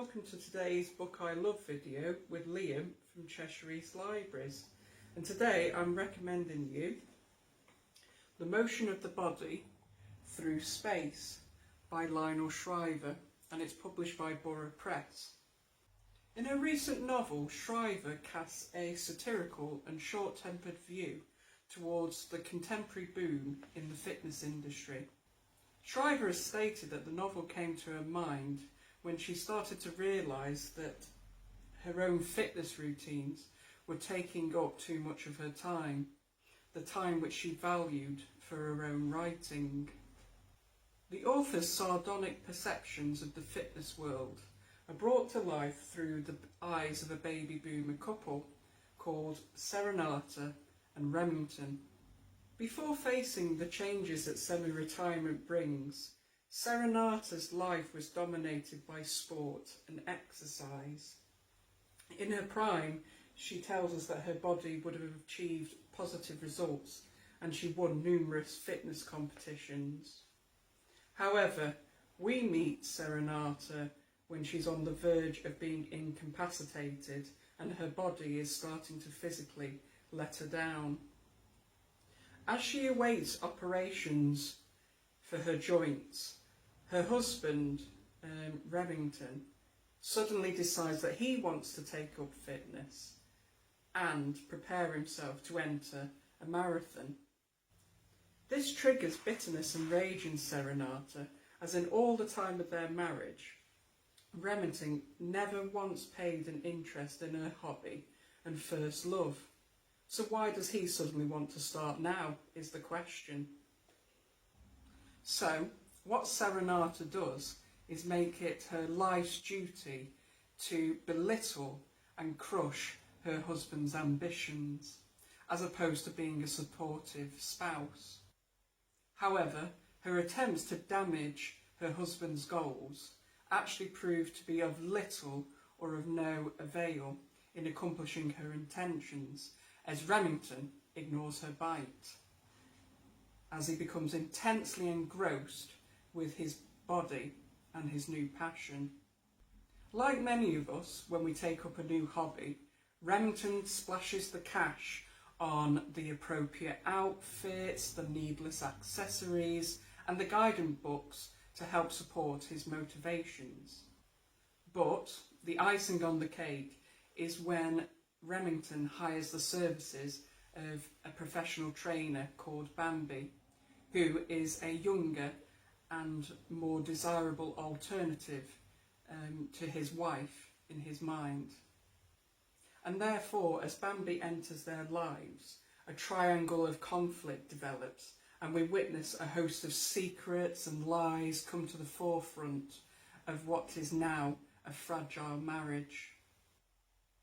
welcome to today's Book I Love video with Liam from Cheshire East Libraries. And today I'm recommending you The Motion of the Body Through Space by Lionel Shriver, and it's published by Borough Press. In a recent novel, Shriver casts a satirical and short-tempered view towards the contemporary boom in the fitness industry. Shriver has stated that the novel came to her mind when she started to realise that her own fitness routines were taking up too much of her time, the time which she valued for her own writing. The author's sardonic perceptions of the fitness world are brought to life through the eyes of a baby boomer couple called Serenata and Remington. Before facing the changes that semi-retirement brings, Serenata's life was dominated by sport and exercise. In her prime, she tells us that her body would have achieved positive results and she won numerous fitness competitions. However, we meet Serenata when she's on the verge of being incapacitated and her body is starting to physically let her down. As she awaits operations for her joints, her husband, Remington, suddenly decides that he wants to take up fitness and prepare himself to enter a marathon. This triggers bitterness and rage in Serenata, as in all the time of their marriage, Remington never once paid an interest in her hobby and first love. So why does he suddenly want to start now, is the question. So, what Serenata does is make it her life's duty to belittle and crush her husband's ambitions, as opposed to being a supportive spouse. However, her attempts to damage her husband's goals actually prove to be of little or of no avail in accomplishing her intentions, as Remington ignores her bite, as he becomes intensely engrossed with his body and his new passion. Like many of us, when we take up a new hobby, Remington splashes the cash on the appropriate outfits, the needless accessories, and the guidance books to help support his motivations. But the icing on the cake is when Remington hires the services of a professional trainer called Bambi, who is a younger and more desirable alternative to his wife in his mind. And therefore, as Bambi enters their lives, a triangle of conflict develops, and we witness a host of secrets and lies come to the forefront of what is now a fragile marriage.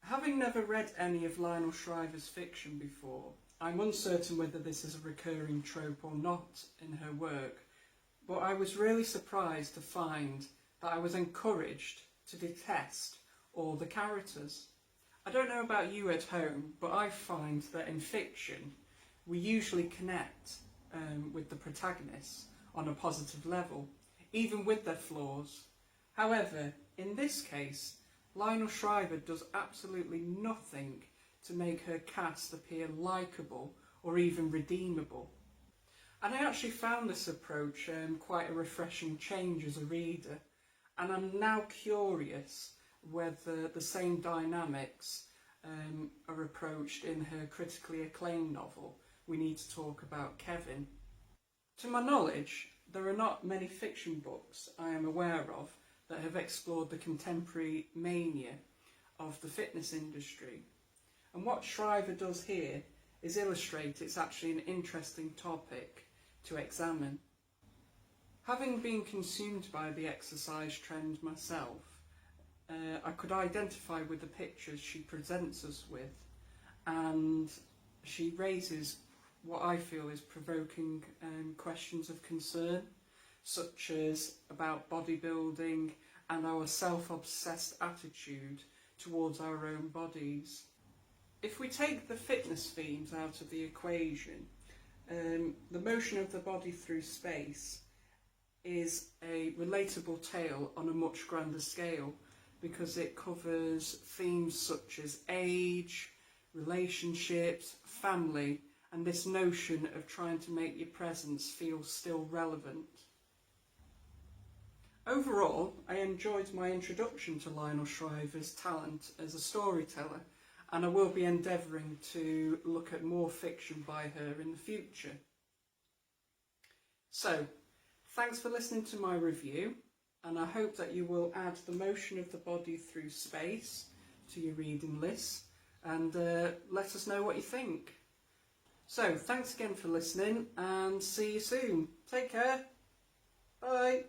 Having never read any of Lionel Shriver's fiction before, I'm uncertain whether this is a recurring trope or not in her work, but I was really surprised to find that I was encouraged to detest all the characters. I don't know about you at home, but I find that in fiction we usually connect with the protagonists on a positive level, even with their flaws. However, in this case, Lionel Shriver does absolutely nothing to make her cast appear likeable or even redeemable. And I actually found this approach quite a refreshing change as a reader, and I'm now curious whether the same dynamics are approached in her critically acclaimed novel, We Need to Talk About Kevin. To my knowledge, there are not many fiction books I am aware of that have explored the contemporary mania of the fitness industry. And what Shriver does here is illustrate it's actually an interesting topic to examine. Having been consumed by the exercise trend myself, I could identify with the pictures she presents us with, and she raises what I feel is provoking questions of concern, such as about bodybuilding and our self-obsessed attitude towards our own bodies. If we take the fitness themes out of the equation, The Motion of the Body Through Space is a relatable tale on a much grander scale because it covers themes such as age, relationships, family, and this notion of trying to make your presence feel still relevant. Overall, I enjoyed my introduction to Lionel Shriver's talent as a storyteller, and I will be endeavouring to look at more fiction by her in the future. So, thanks for listening to my review, and I hope that you will add the motion of the body through space to your reading list, and let us know what you think. So, thanks again for listening, and see you soon. Take care. Bye.